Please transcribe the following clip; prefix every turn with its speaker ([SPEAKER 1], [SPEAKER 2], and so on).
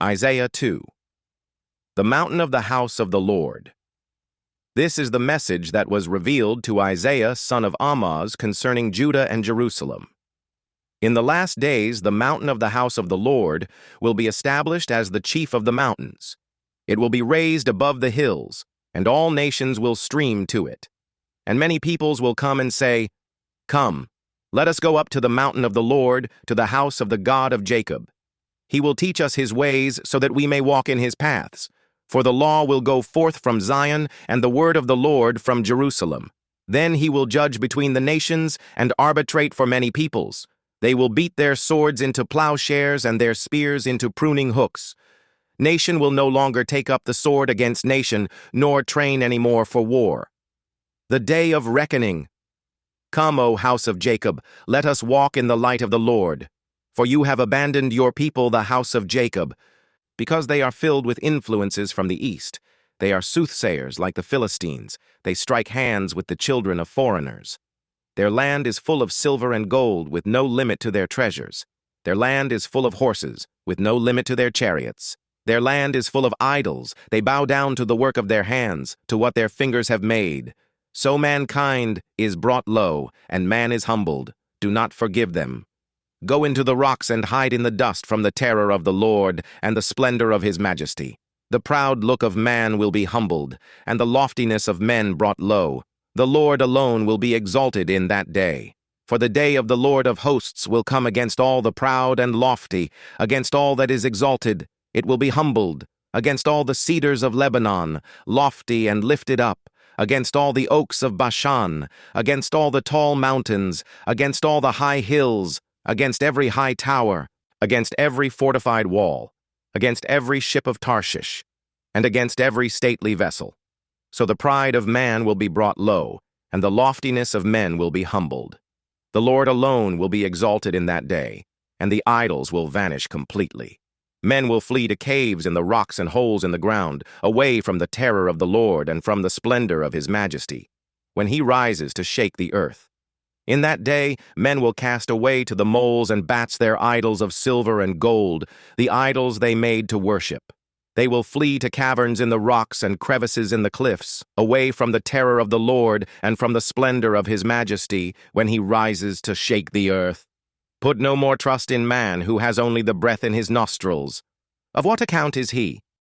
[SPEAKER 1] Isaiah 2. The mountain of the house of the Lord. This is the message that was revealed to Isaiah son of Amoz concerning Judah and Jerusalem. In the last days the mountain of the house of the Lord will be established as the chief of the mountains. It will be raised above the hills, and all nations will stream to it. And many peoples will come and say, "Come, let us go up to the mountain of the Lord, to the house of the God of Jacob. He will teach us his ways so that we may walk in his paths. For the law will go forth from Zion, and the word of the Lord from Jerusalem. Then he will judge between the nations and arbitrate for many peoples. They will beat their swords into plowshares and their spears into pruning hooks. Nation will no longer take up the sword against nation, nor train any more for war. The day of reckoning. Come, O house of Jacob, let us walk in the light of the Lord. For you have abandoned your people, the house of Jacob, because they are filled with influences from the east. They are soothsayers like the Philistines. They strike hands with the children of foreigners. Their land is full of silver and gold, with no limit to their treasures. Their land is full of horses, with no limit to their chariots. Their land is full of idols. They bow down to the work of their hands, to what their fingers have made. So mankind is brought low, and man is humbled. Do not forgive them. Go into the rocks and hide in the dust from the terror of the Lord and the splendor of his majesty. The proud look of man will be humbled, and the loftiness of men brought low. The Lord alone will be exalted in that day. For the day of the Lord of hosts will come against all the proud and lofty, against all that is exalted. It will be humbled, against all the cedars of Lebanon, lofty and lifted up, against all the oaks of Bashan, against all the tall mountains, against all the high hills, against every high tower, against every fortified wall, against every ship of Tarshish, and against every stately vessel. So the pride of man will be brought low, and the loftiness of men will be humbled. The Lord alone will be exalted in that day, and the idols will vanish completely. Men will flee to caves in the rocks and holes in the ground, away from the terror of the Lord and from the splendor of his majesty, when he rises to shake the earth. In that day, men will cast away to the moles and bats their idols of silver and gold, the idols they made to worship. They will flee to caverns in the rocks and crevices in the cliffs, away from the terror of the Lord and from the splendor of his majesty, when he rises to shake the earth. Put no more trust in man, who has only the breath in his nostrils. Of what account is he,